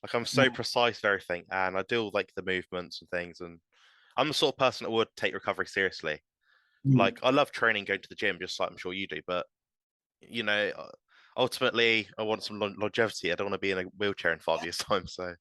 Like I'm so Yeah. precise with everything, and I do like the movements and things. And I'm the sort of person that would take recovery seriously. Mm. Like I love training, going to the gym, just like I'm sure you do. But you know, ultimately, I want some longevity. I don't want to be in a wheelchair in 5 years' time. So,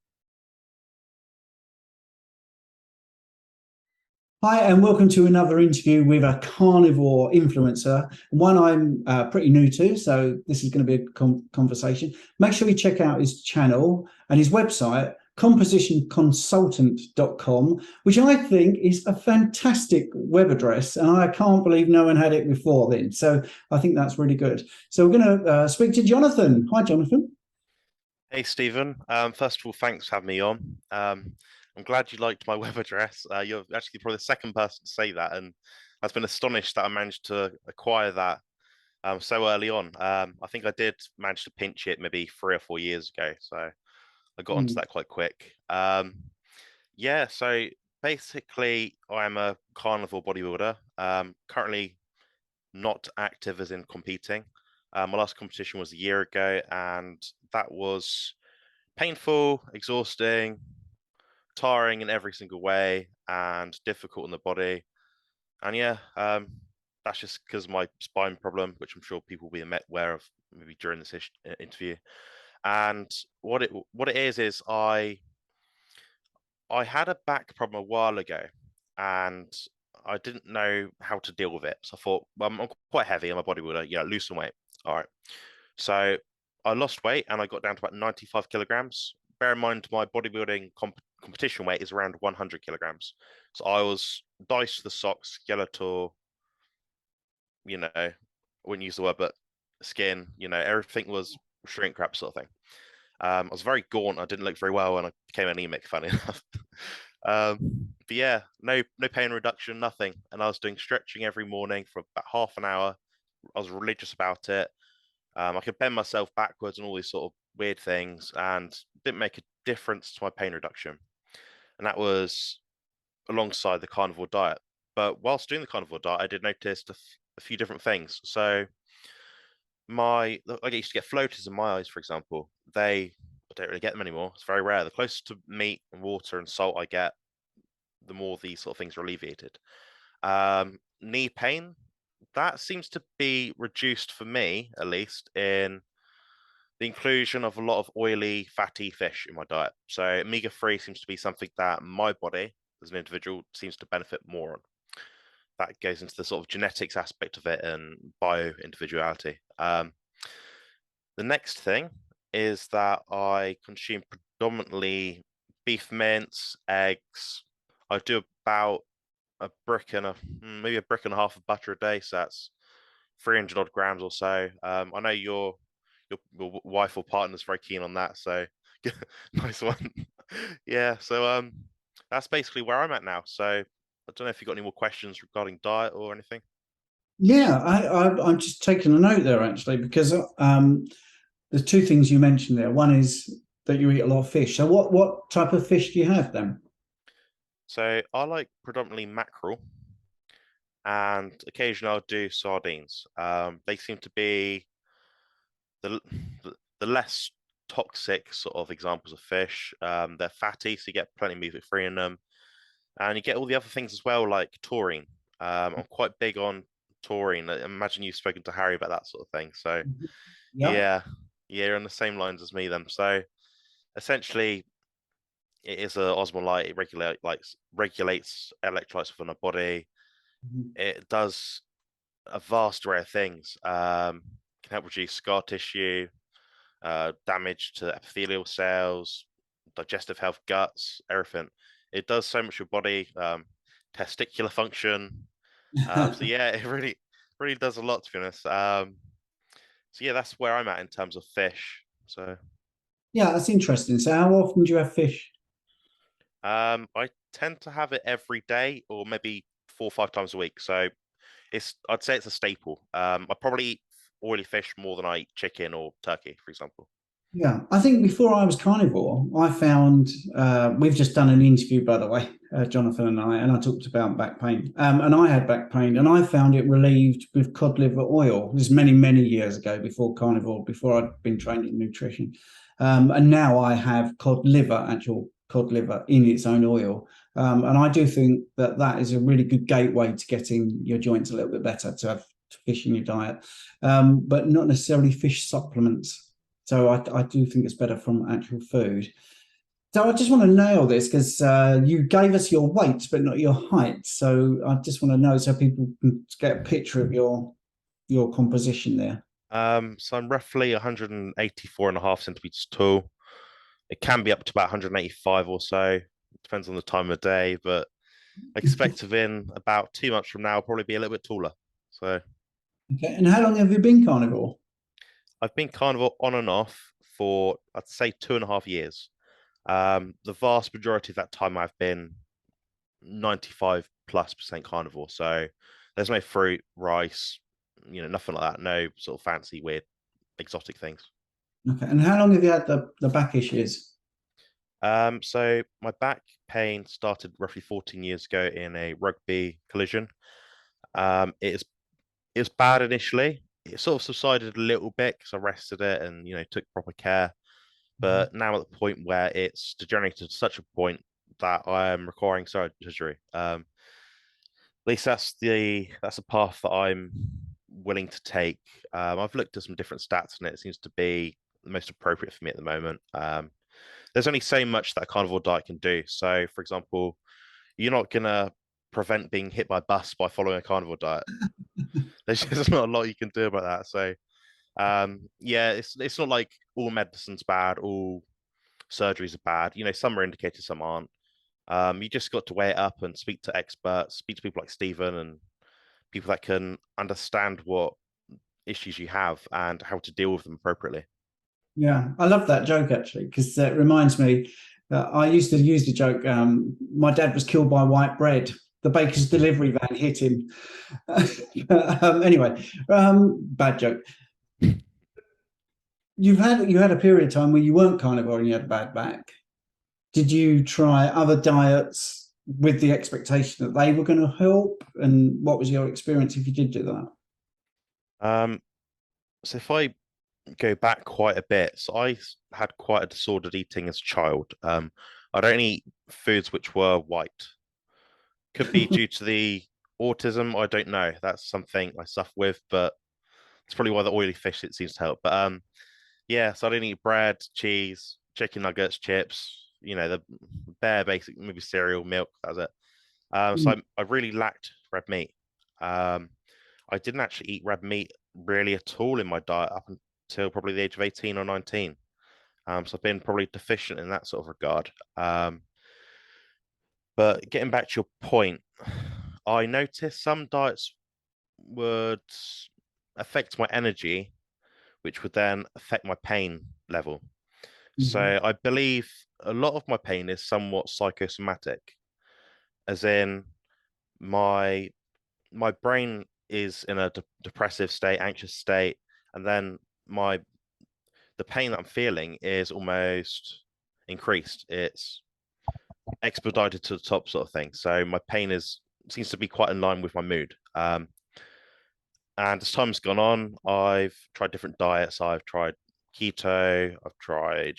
Hi, and welcome to another interview with a carnivore influencer, one I'm pretty new to, so this is going to be a conversation. Make sure you check out his channel and his website, compositionconsultant.com, which I think is a fantastic web address, and I can't believe no one had it before then. So I think that's really good. So we're going to speak to Jonathan. Hi, Jonathan. hey, Stephen. First of all, thanks for having me on. I'm glad you liked my web address. You're actually probably the second person to say that, and I've been astonished that I managed to acquire that so early on. I think I did manage to pinch it maybe 3 or 4 years ago, so I got onto Mm. that quite quick. Yeah, so basically, I'm a carnivore bodybuilder. Currently not active as in competing. My last competition was a year ago, and that was painful, exhausting, tiring in every single way, and difficult on the body. And yeah, that's just because of my spine problem, which I'm sure people will be aware of maybe during this interview. And what it is I had a back problem a while ago, and I didn't know how to deal with it. So I thought, well, I'm quite heavy, and my body would, lose some weight. All right. So I lost weight, and I got down to about 95 kilograms. Bear in mind, my bodybuilding competition weight is around 100 kilograms. So I was diced to the socks, skeletal, I wouldn't use the word, but skin, everything was shrink wrap sort of thing. I was very gaunt. I didn't look very well, and I became anemic. Funny enough. But yeah, no pain reduction, nothing. And I was doing stretching every morning for about half an hour. I was religious about it. I could bend myself backwards and all these sort of weird things, and didn't make a difference to my pain reduction. And that was alongside the carnivore diet. But whilst doing the carnivore diet, I did notice a few different things. So I used to get floaters in my eyes, for example. I don't really get them anymore. It's very rare. The closer to meat and water and salt I get, the more these sort of things are alleviated. Knee pain, that seems to be reduced for me, at least, in the inclusion of a lot of oily, fatty fish in my diet. So omega-3 seems to be something that my body, as an individual, seems to benefit more on. That goes into the sort of genetics aspect of it and bio individuality. The next thing is that I consume predominantly beef mince, eggs. I do about a brick and a maybe a brick and a half of butter a day, so that's 300 odd grams or so. I know your wife or partner's very keen on that, so nice one. Yeah, so that's basically where I'm at now. So I don't know if you've got any more questions regarding diet or anything. Yeah, I'm just taking a note there actually because there's two things you mentioned there. One is that you eat a lot of fish. So what type of fish do you have then? So I like predominantly mackerel, and occasionally I'll do sardines. They seem to be the the less toxic sort of examples of fish. They're fatty, so you get plenty of omega-3 in them, and you get all the other things as well, like taurine. I'm quite big on taurine. I imagine you've spoken to Harry about that sort of thing. So Yeah. yeah, yeah, you're on the same lines as me then. So essentially, it is a osmolyte. It regulates electrolytes within our body. It does a vast array of things. Can help reduce scar tissue, damage to epithelial cells, digestive health, guts, everything. It does so much for your body, testicular function. So yeah, it really does a lot to be honest. So yeah, that's where I'm at in terms of fish. So Yeah, that's interesting. So how often do you have fish? I tend to have it every day or maybe 4 or 5 times a week. So I'd say it's a staple. I probably eat oily fish more than I eat chicken or turkey, for example. Yeah, I think before I was carnivore, I found we've just done an interview, by the way, Jonathan and I talked about back pain. And I had back pain, and I found it relieved with cod liver oil. This is many, many years ago before carnivore, before I'd been trained in nutrition. And now I have cod liver, actual cod liver in its own oil. And I do think that that is a really good gateway to getting your joints a little bit better, to have fish in your diet, but not necessarily fish supplements. So I do think it's better from actual food. So I just want to nail this because you gave us your weight, but not your height. So I just want to know so people can get a picture of your composition there. So I'm roughly 184 and a half centimeters tall. It can be up to about 185 or so. Depends on the time of day, but I expect within about 2 months from now, I'll probably be a little bit taller. So Okay. And how long have you been carnivore? I've been carnivore on and off for, I'd say, 2.5 years. The vast majority of that time I've been 95+% carnivore. So there's no fruit, rice, nothing like that. No sort of fancy, weird, exotic things. Okay. And how long have you had the back issues? So my back pain started roughly 14 years ago in a rugby collision. It was bad initially. It sort of subsided a little bit because I rested it and took proper care. But now at the point where it's degenerated to such a point that I am requiring surgery. At least that's the path that I'm willing to take. I've looked at some different stats and it seems to be the most appropriate for me at the moment. There's only so much that a carnivore diet can do. So, for example, you're not gonna prevent being hit by a bus by following a carnivore diet. There's just not a lot you can do about that. So, yeah, it's not like all medicine's bad, all surgeries are bad. Some are indicated, some aren't. You just got to weigh it up and speak to experts, speak to people like Stephen and people that can understand what issues you have and how to deal with them appropriately. Yeah, I love that joke actually because it reminds me that I used to use the joke. My dad was killed by white bread. The baker's delivery van hit him. Anyway, bad joke. You had a period of time where you weren't carnivore and you had a bad back. Did you try other diets with the expectation that they were going to help? And what was your experience if you did do that? Um, so if I go back quite a bit, so I had quite a disordered eating as a child. I don't eat foods which were white. Could be due to the autism. I don't know. That's something I suffer with, but it's probably why the oily fish it seems to help. But yeah, so I didn't eat bread, cheese, chicken nuggets, chips. The bare basic, maybe cereal, milk. That was it. So I really lacked red meat. Um, I didn't actually eat red meat really at all in my diet up until probably the age of 18 or 19. So I've been probably deficient in that sort of regard. But getting back to your point, I noticed some diets would affect my energy, which would then affect my pain level. Mhm. So I believe a lot of my pain is somewhat psychosomatic, as in my my brain is in a depressive state, anxious state, and then my the pain that I'm feeling is almost increased. It's expedited to the top sort of thing. So my pain is seems to be quite in line with my mood. And as time's gone on, I've tried different diets. I've tried keto. I've tried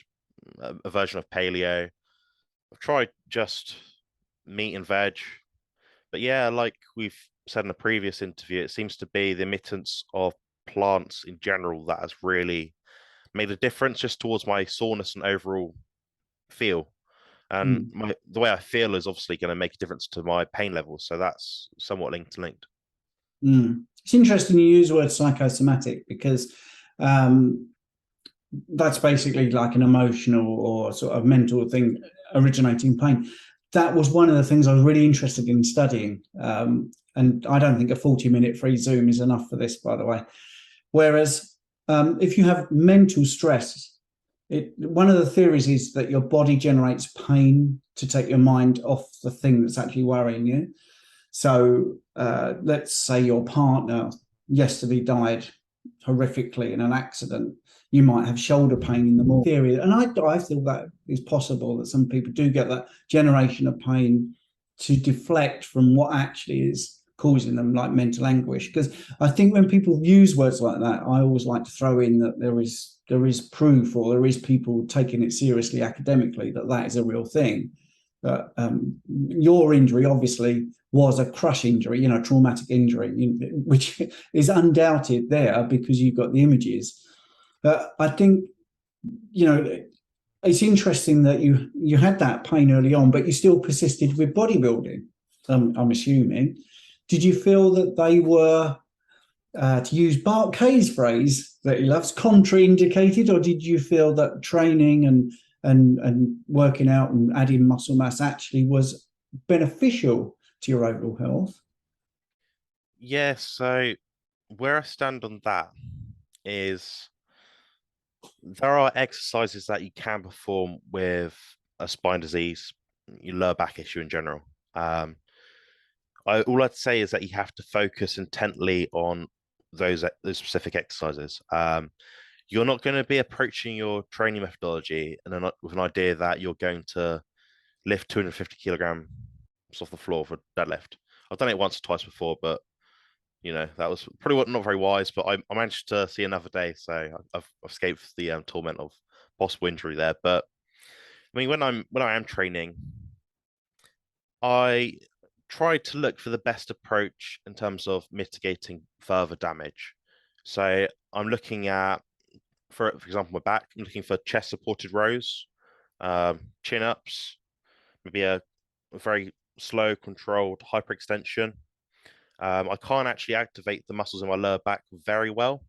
a version of paleo. I've tried just meat and veg. But yeah, like we've said in a previous interview, it seems to be the emittance of plants in general that has really made a difference just towards my soreness and overall feel. And Mm. the way I feel is obviously going to make a difference to my pain levels. So that's somewhat linked. Mm. It's interesting you use the word psychosomatic because um, that's basically like an emotional or sort of mental thing originating pain. That was one of the things I was really interested in studying. And I don't think a 40-minute free Zoom is enough for this, by the way. Whereas if you have mental stress, one of the theories is that your body generates pain to take your mind off the thing that's actually worrying you. So let's say your partner yesterday died horrifically in an accident. You might have shoulder pain in the morning. Theory, and I feel that is possible that some people do get that generation of pain to deflect from what actually is causing them like mental anguish. Because I think when people use words like that, I always like to throw in that there is there is proof, or there is people taking it seriously academically, that that is a real thing. But your injury obviously was a crush injury, traumatic injury, which is undoubted there because you've got the images. But I think, you know, it's interesting that you had that pain early on, but you still persisted with bodybuilding. I'm assuming. Did you feel that they were, to use Bart Kay's phrase that he loves, contraindicated, or did you feel that training and working out and adding muscle mass actually was beneficial to your overall health? Yeah, so where I stand on that is there are exercises that you can perform with a spine disease, your lower back issue in general. Um, all I'd say is that you have to focus intently on those specific exercises. You're not going to be approaching your training methodology and with an idea that you're going to lift 250 kilograms off the floor for deadlift. I've done it once or twice before, but that was probably not very wise. But I managed to see another day, so I've escaped the torment of possible injury there. But I mean, when I am training, I try to look for the best approach in terms of mitigating further damage. So I'm looking at, for example, my back. I'm looking for chest supported rows, chin ups, maybe a very slow, controlled hyperextension. I can't actually activate the muscles in my lower back very well,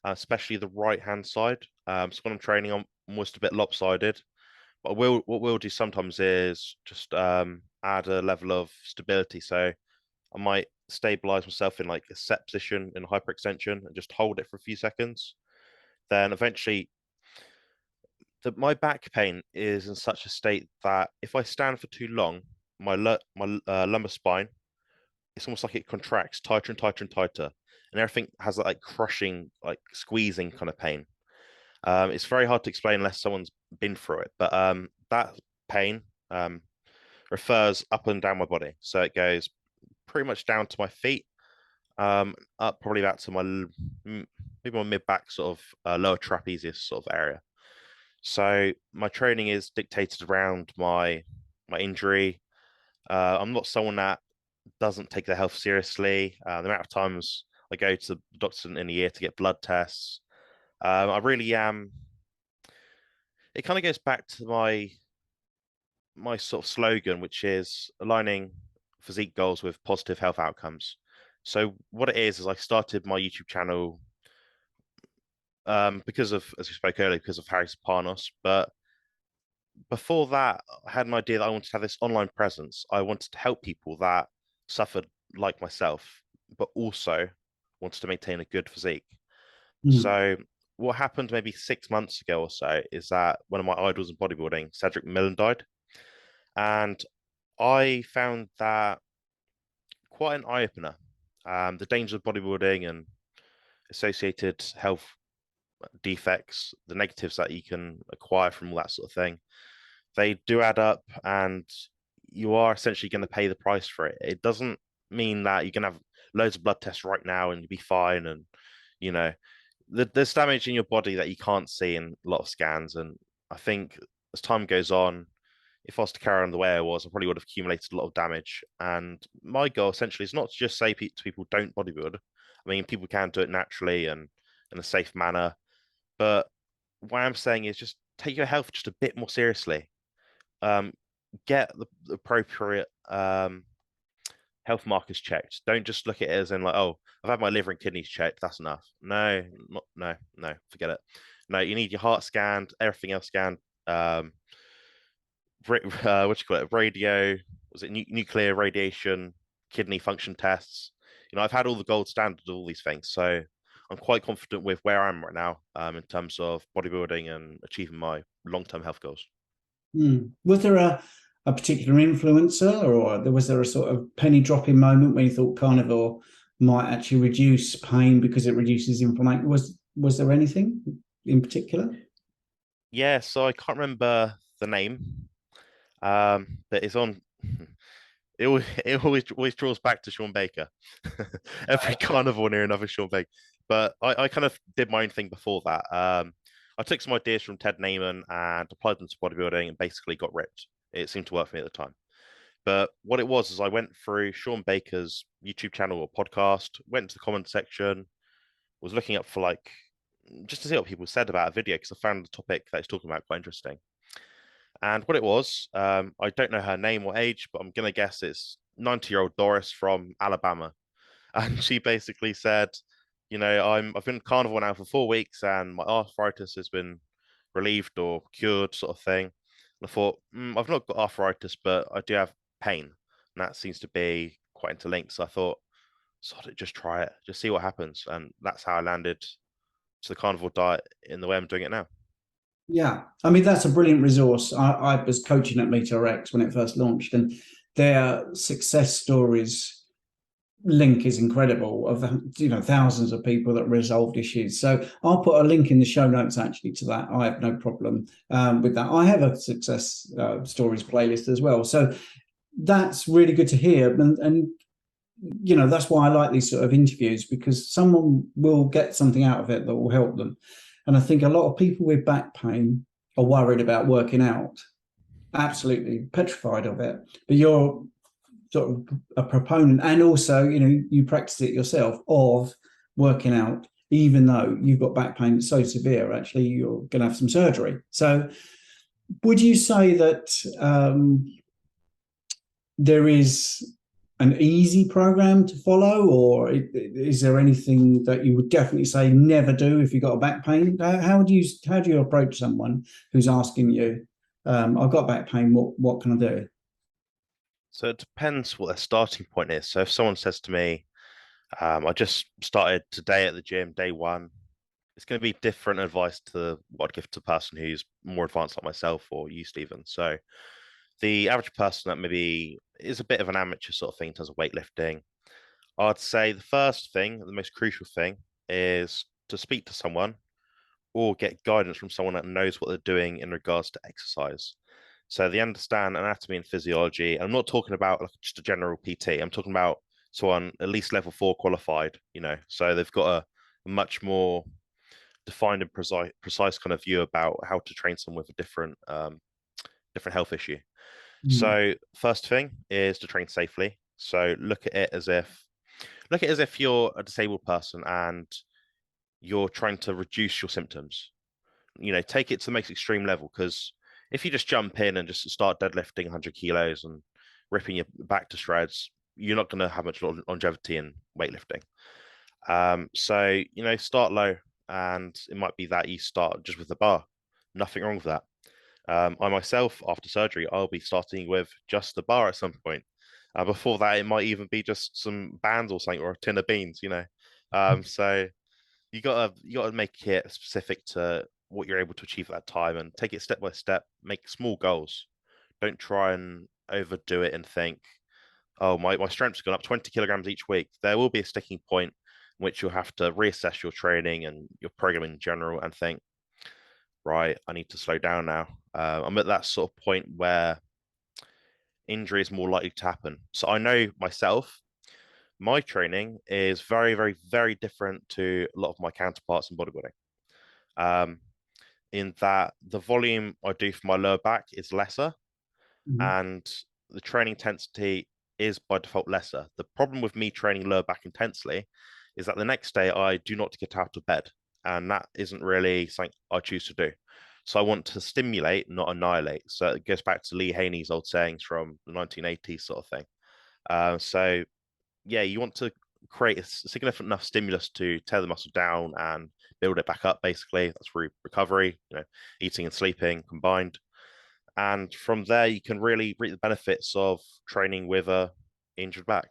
especially the right hand side. So when I'm training, I'm almost a bit lopsided. But what we'll do sometimes is just add a level of stability. So I might stabilize myself in like a set position in hyperextension and just hold it for a few seconds. Then eventually, my back pain is in such a state that if I stand for too long, my lumbar spine, it's almost like it contracts tighter and tighter and tighter, and everything has that like crushing, like squeezing kind of pain. It's very hard to explain unless someone's been through it, but that pain refers up and down my body, so it goes pretty much down to my feet, up probably about to maybe my mid back, sort of lower trapezius sort of area. So my training is dictated around my injury. I'm not someone that doesn't take their health seriously. The amount of times I go to the doctor in a year to get blood tests, I really am. It kind of goes back to my sort of slogan, which is aligning physique goals with positive health outcomes. So what it is I started my YouTube channel because of, as we spoke earlier, because of Harry Sopranos. But before that, I had an idea that I wanted to have this online presence. I wanted to help people that suffered like myself, but also wanted to maintain a good physique. Mm. So what happened maybe 6 months ago or so is that one of my idols in bodybuilding, Cedric Millen, died. And I found that quite an eye opener. The dangers of bodybuilding and associated health defects, the negatives that you can acquire from all that sort of thing, they do add up, and you are essentially going to pay the price for it. It doesn't mean that you can have loads of blood tests right now and you'll be fine. And, you know, there's damage in your body that you can't see in a lot of scans. And I think as time goes on, if I was to carry on the way I was, I probably would have accumulated a lot of damage. And my goal essentially is not to just say to people, don't bodybuild. I mean, people can do it naturally and in a safe manner. But what I'm saying is just take your health just a bit more seriously. Um, get the appropriate health markers checked. Don't just look at it as in like, oh, I've had my liver and kidneys checked. That's enough. No, no, forget it. No, you need your heart scanned, everything else scanned. What you call it? Radio, was it nuclear radiation, kidney function tests? I've had all the gold standard of all these things, so I'm quite confident with where I am right now in terms of bodybuilding and achieving my long-term health goals. Mm. Was there a particular influencer, or was there a sort of penny dropping moment when you thought carnivore might actually reduce pain because it reduces inflammation? Was there anything in particular? Yeah, so I can't remember the name, but it's on. It always draws back to Sean Baker. Every carnivore near another Sean Baker. But I kind of did my own thing before that. I took some ideas from Ted Naiman and applied them to bodybuilding and basically got ripped. It seemed to work for me at the time. But what it was is I went through Sean Baker's YouTube channel or podcast, went to the comment section, was looking up for like just to see what people said about a video because I found the topic that he's talking about quite interesting. And what it was, I don't know her name or age, but I'm gonna guess it's 90-year-old Doris from Alabama. And she basically said, I've been carnivore now for 4 weeks and my arthritis has been relieved or cured, sort of thing. And I thought, I've not got arthritis, but I do have pain, and that seems to be quite interlinked. So I thought, sod it, just try it, just see what happens, and that's how I landed to the carnivore diet in the way I'm doing it now. Yeah, I mean that's a brilliant resource. I was coaching at MeterX when it first launched, and their success stories link is incredible of thousands of people that resolved issues. So I'll put a link in the show notes actually to that. I have no problem with that. I have a success stories playlist as well. So that's really good to hear, and that's why I like these sort of interviews, because someone will get something out of it that will help them. And I think a lot of people with back pain are worried about working out, absolutely petrified of it. But you're sort of a proponent, and also, you practice it yourself of working out, even though you've got back pain that's so severe, actually, you're going to have some surgery. So would you say that there is an easy program to follow, or is there anything that you would definitely say never do if you've got a back pain? How do you approach someone who's asking you, I've got back pain, what can I do? So it depends what their starting point is. So if someone says to me, I just started today at the gym, day one, it's going to be different advice to what I'd give to a person who's more advanced like myself or you, Stephen. So the average person that maybe is a bit of an amateur sort of thing in terms of weightlifting, I'd say the first thing, the most crucial thing, is to speak to someone or get guidance from someone that knows what they're doing in regards to exercise. So they understand anatomy and physiology. And I'm not talking about like just a general PT. I'm talking about someone at least level 4 qualified, so they've got a much more defined and precise kind of view about how to train someone with a different health issue. Mm. So first thing is to train safely. So look at it as if you're a disabled person and you're trying to reduce your symptoms. Take it to the most extreme level, because if you just jump in and just start deadlifting 100 kilos and ripping your back to shreds, you're not going to have much longevity in weightlifting. So, start low, and it might be that you start just with the bar. Nothing wrong with that. I myself, after surgery, I'll be starting with just the bar at some point. Before that, it might even be just some bands or something, or a tin of beans. So you gotta make it specific to what you're able to achieve at that time and take it step by step. Make small goals. Don't try and overdo it and think, oh, my strength's gone up 20 kilograms each week. There will be a sticking point in which you'll have to reassess your training and your programming in general and think, right, I need to slow down now. I'm at that sort of point where injury is more likely to happen. So I know myself, my training is very, very, very different to a lot of my counterparts in bodybuilding. Um, in that the volume I do for my lower back is lesser, Mhm. and the training intensity is by default lesser. The problem with me training lower back intensely is that the next day I do not get out of bed, and that isn't really something I choose to do. So I want to stimulate, not annihilate. So it goes back to Lee Haney's old sayings from the 1980s sort of thing. So yeah, you want to create a significant enough stimulus to tear the muscle down and build it back up. Basically, that's recovery. Eating and sleeping combined, and from there you can really reap the benefits of training with a injured back.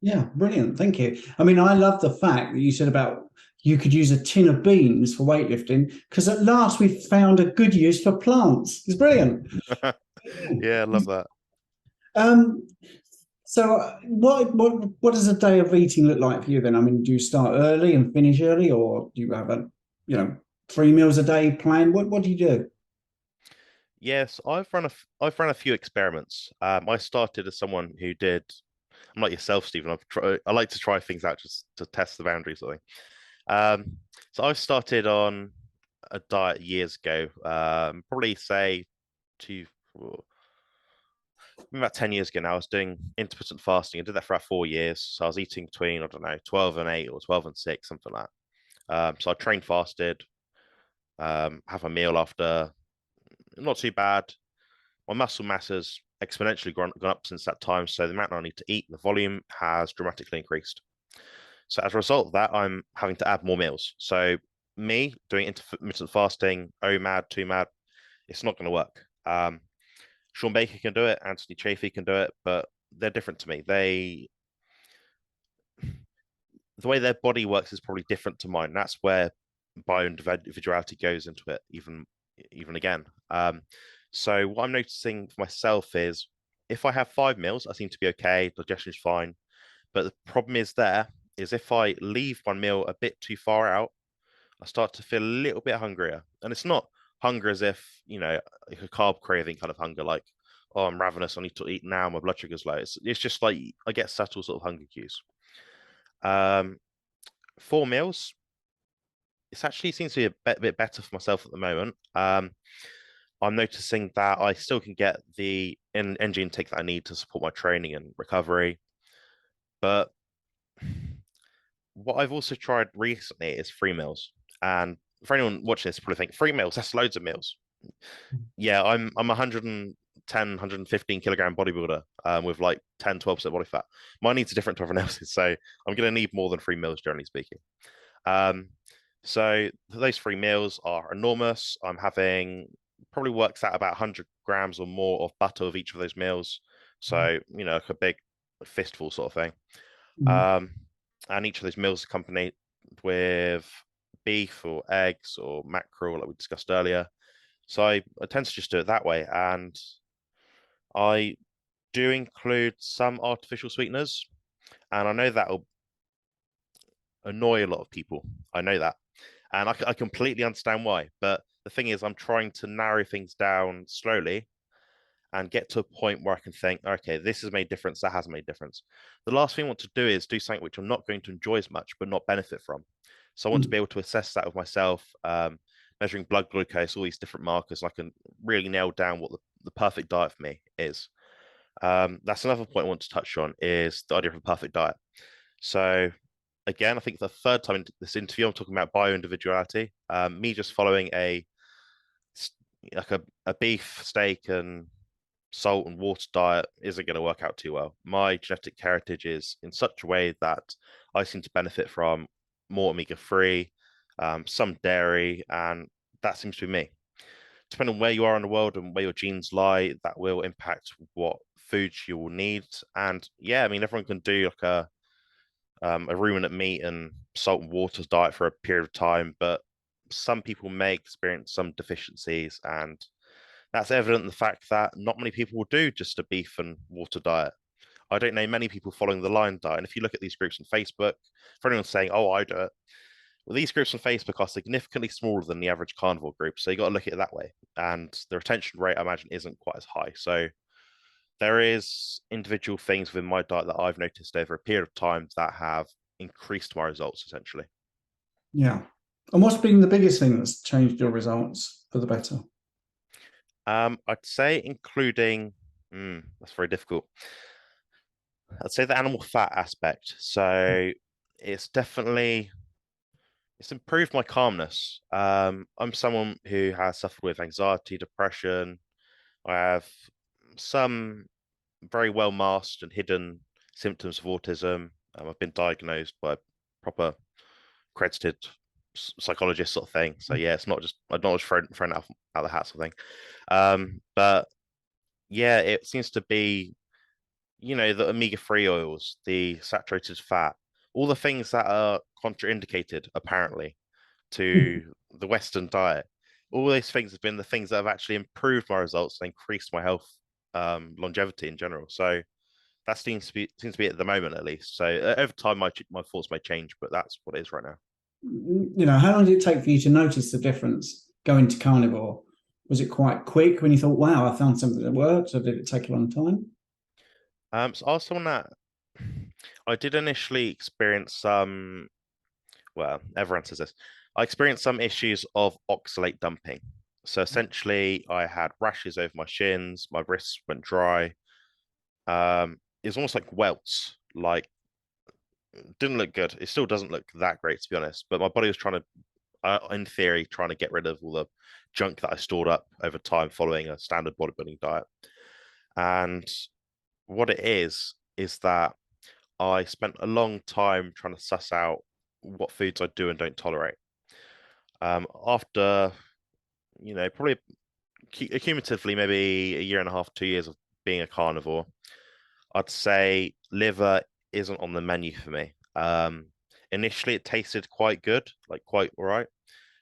Yeah, brilliant. Thank you. I mean, I love the fact that you said about you could use a tin of beans for weightlifting, because at last we found a good use for plants. It's brilliant. Yeah, I love that. Um, so what does a day of eating look like for you then? I mean, do you start early and finish early, or do you have a, 3 meals a day plan? What do you do? Yes, I've run a few experiments. I started as someone who did. I'm like yourself, Stephen. I like to try things out just to test the boundaries. I think. So I've started on a diet years ago. Probably say two, about 10 years ago now. I was doing intermittent fasting. I did that for about 4 years. So I was eating between, I don't know, 12 and 8 or 12 and 6, something like that. So I trained fasted, have a meal after, not too bad. My muscle mass has exponentially gone up since that time. So the amount I need to eat, the volume has dramatically increased. So as a result of that, I'm having to add more meals. So me doing intermittent fasting, OMAD, 2MAD, it's not going to work. Sean Baker can do it, Anthony Chafee can do it, but they're different to me. The way their body works is probably different to mine. That's where bioindividuality goes into it, even again. So what I'm noticing for myself is if I have 5 meals, I seem to be okay, digestion is fine. But the problem is if I leave one meal a bit too far out, I start to feel a little bit hungrier. And it's not hunger as if, like a carb craving kind of hunger, like, oh, I'm ravenous, I need to eat now, my blood sugar's low. It's just like I get subtle sort of hunger cues. 4 meals, it actually seems to be a bit better for myself at the moment. I'm noticing that I still can get the energy intake that I need to support my training and recovery. But what I've also tried recently is 3 meals. And for anyone watching this, probably think 3 meals, that's loads of meals. Yeah, I'm 110, 115 kilogram bodybuilder with like 10, 12% body fat. My needs are different to everyone else's, so I'm going to need more than 3 meals, generally speaking. Um, so those 3 meals are enormous. I'm having probably works out about 100 grams or more of butter with each of those meals. So, like a big fistful sort of thing. Mm. Um, and each of those meals accompanied with beef or eggs or mackerel, like we discussed earlier. So I tend to just do it that way. And I do include some artificial sweeteners. And I know that'll annoy a lot of people. I know that. And I completely understand why. But the thing is, I'm trying to narrow things down slowly and get to a point where I can think, okay, this has made difference, that has made difference. The last thing I want to do is do something which I'm not going to enjoy as much, but not benefit from. So I want to be able to assess that with myself, measuring blood glucose, all these different markers. I can really nail down what the perfect diet for me is. That's another point I want to touch on is the idea of a perfect diet. So again, I think the third time in this interview, I'm talking about bioindividuality. Me just following a beef steak and salt and water diet isn't going to work out too well. My genetic heritage is in such a way that I seem to benefit from more omega-3, some dairy, and that seems to be me. Depending on where you are in the world and where your genes lie, that will impact what foods you will need. And yeah, I mean, everyone can do like a ruminant meat and salt and water diet for a period of time, but some people may experience some deficiencies, and that's evident in the fact that not many people will do just a beef and water diet. I don't know many people following the Lion diet. And if you look at these groups on Facebook, for anyone saying, oh, I do it, well, these groups on Facebook are significantly smaller than the average carnivore group. So you got to look at it that way. And the retention rate, I imagine, isn't quite as high. So there is individual things within my diet that I've noticed over a period of time that have increased my results essentially. Yeah. And what's been the biggest thing that's changed your results for the better? I'd say including, that's very difficult. I'd say the animal fat aspect. So it's definitely it's improved my calmness. I'm someone who has suffered with anxiety, depression. I have some very well masked and hidden symptoms of autism. I've been diagnosed by a proper accredited psychologist sort of thing. So yeah, it's not just I'm not just thrown out of the hat sort of thing. But yeah, it seems to be the omega-3 oils, the saturated fat, all the things that are contraindicated apparently to the Western diet. All these things have been the things that have actually improved my results and increased my health, longevity in general. So that seems to be at the moment at least. So over time, my thoughts may change, but that's what it is right now. How long did it take for you to notice the difference going to carnivore? Was it quite quick when you thought, wow, I found something that works, or did it take a long time? So I was someone that I did initially experience some. Well, everyone says this. I experienced some issues of oxalate dumping. So essentially, I had rashes over my shins, my wrists went dry. It was almost like welts, like didn't look good. It still doesn't look that great, to be honest. But my body was trying to, in theory, trying to get rid of all the junk that I stored up over time following a standard bodybuilding diet. And what it is that I spent a long time trying to suss out what foods I do and don't tolerate. After, probably accumulatively maybe a year and a half, 2 years of being a carnivore, I'd say liver isn't on the menu for me. Initially, it tasted quite good, like quite all right.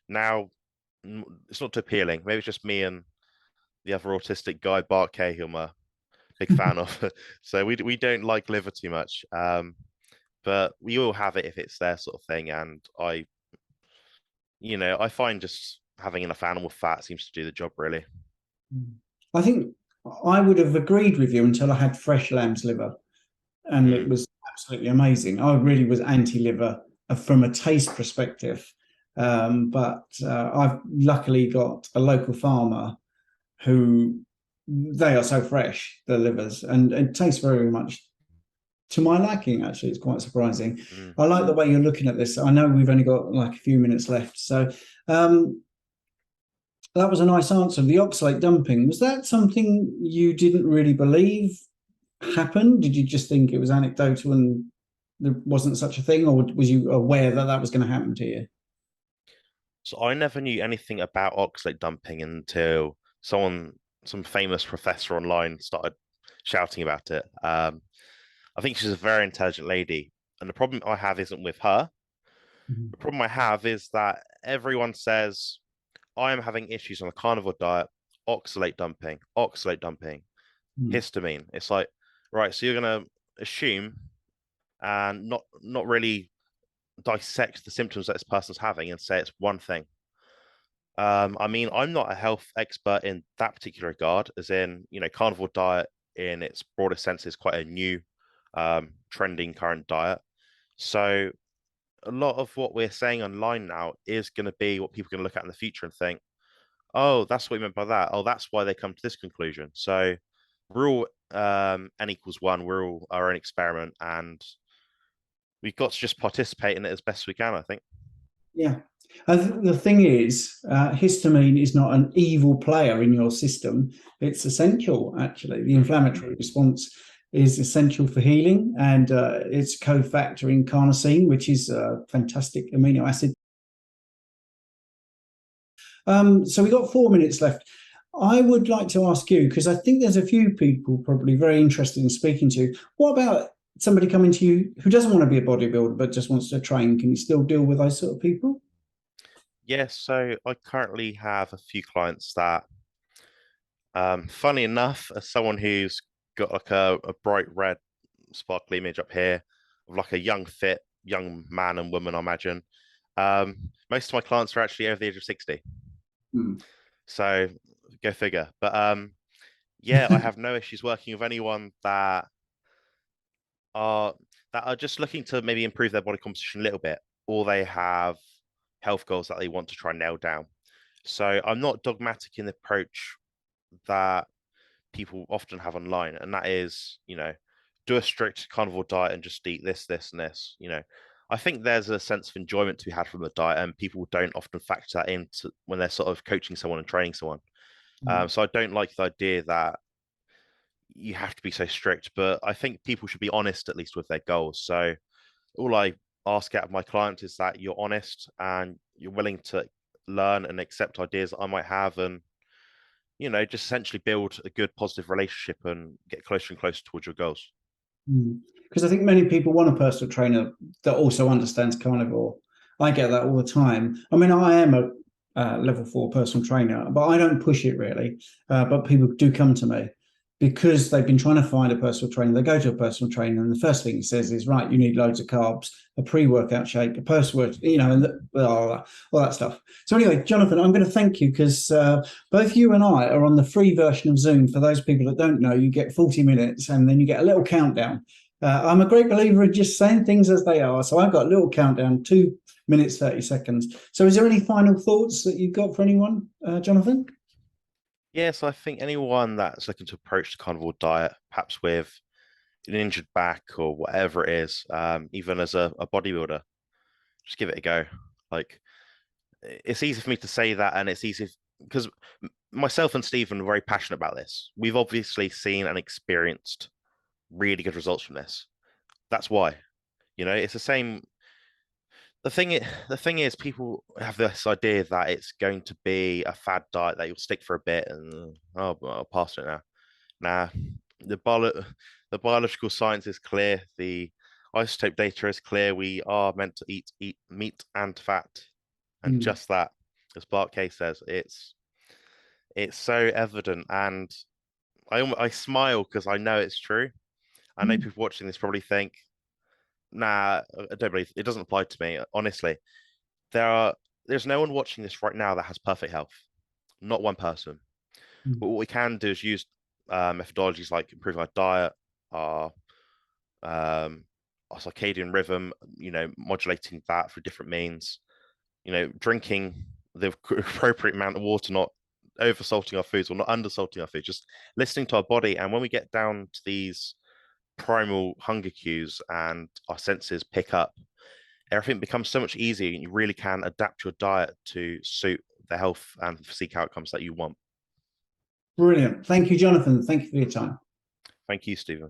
Now, it's not too appealing. Maybe it's just me and the other autistic guy, Bart K, who I'm a big fan of. So we don't like liver too much. But we all have it if it's their sort of thing. And I find just having enough animal fat seems to do the job really. I think I would have agreed with you until I had fresh lamb's liver, and it Mm, was absolutely amazing. I really was anti-liver from a taste perspective, but I've luckily got a local farmer who they are so fresh, the livers, and it tastes very much to my liking. Actually, it's quite surprising. mm. I like the way you're looking at this. I know we've only got like a few minutes left, so that was a nice answer. The oxalate dumping, was that something you didn't really believe happened? Did you just think it was anecdotal and there wasn't such a thing, or was you aware that that was going to happen to you? So I never knew anything about oxalate dumping until some famous professor online started shouting about it. I think she's a very intelligent lady, and the problem I have isn't with her. Mhm. The problem I have is that everyone says I am having issues on a carnivore diet, oxalate dumping, Mhm. histamine. It's like, right, so you're gonna assume and not really dissect the symptoms that this person's having and say it's one thing. I mean, I'm not a health expert in that particular regard, as in, carnivore diet in its broader sense is quite a new, trending current diet. So a lot of what we're saying online now is going to be what people are going to look at in the future and think, oh, that's what we meant by that. Oh, that's why they come to this conclusion. So we're all n equals one. We're all our own experiment, and we've got to just participate in it as best we can, I think. Yeah. The thing is, histamine is not an evil player in your system. It's essential, actually. The Mm, inflammatory response is essential for healing, and it's a cofactor in carnosine, which is a fantastic amino acid. So we got 4 minutes left. I would like to ask you, because I think there's a few people probably very interested in speaking to you. What about somebody coming to you who doesn't want to be a bodybuilder but just wants to train? Can you still deal with those sort of people? yeah, so I currently have a few clients that, funny enough, as someone who's got like a bright red sparkly image up here of like a young, fit, young man and woman, I imagine. Most of my clients are actually over the age of 60. Hmm. So go figure. But yeah, I have no issues working with anyone are that are just looking to maybe improve their body composition a little bit, or they have health goals that they want to try and nail down. So I'm not dogmatic in the approach that people often have online, and that is, do a strict carnivore diet and just eat this, this, and this. I think there's a sense of enjoyment to be had from the diet, and people don't often factor that into when they're sort of coaching someone and training someone. So I don't like the idea that you have to be so strict, but I think people should be honest at least with their goals. So all I ask out of my clients is that you're honest and you're willing to learn and accept ideas that I might have, and just essentially build a good positive relationship and get closer and closer towards your goals. Because I think many people want a personal trainer that also understands carnivore. I get that all the time. I mean, I am a level 4 personal trainer, but I don't push it really. But people do come to me because they've been trying to find a personal trainer. They go to a personal trainer, and the first thing he says is, "Right, you need loads of carbs, a pre-workout shake, a post-workout, and all that stuff." So anyway, Jonathan, I'm going to thank you because both you and I are on the free version of Zoom. For those people that don't know, you get 40 minutes, and then you get a little countdown. I'm a great believer in just saying things as they are. So I've got a little countdown, 2 minutes, 30 seconds. So is there any final thoughts that you've got for anyone, Jonathan? Yeah, so I think anyone that's looking to approach the carnivore diet, perhaps with an injured back or whatever it is, even as a bodybuilder, just give it a go. Like it's easy for me to say that, and it's easy because myself and Stephen are very passionate about this. We've obviously seen and experienced really good results from this. That's why, it's the same. The thing is, people have this idea that it's going to be a fad diet that you'll stick for a bit and oh, well, I'll pass it now. Nah, the the biological science is clear. The isotope data is clear. We are meant to eat meat and fat, and Mm, just that, as Bart K says, it's so evident, and I smile because I know it's true. I know mm, people watching this probably think, nah, I don't believe it doesn't apply to me. Honestly, there's no one watching this right now that has perfect health. Not one person. mm. But what we can do is use methodologies like improving our diet, our um, our circadian rhythm, modulating that through different means, drinking the appropriate amount of water, not over salting our foods or not under salting our food, just listening to our body. And when we get down to these primal hunger cues and our senses pick up, everything becomes so much easier and you really can adapt your diet to suit the health and physique outcomes that you want. Brilliant. Thank you, Jonathan. Thank you for your time. Thank you, Stephen.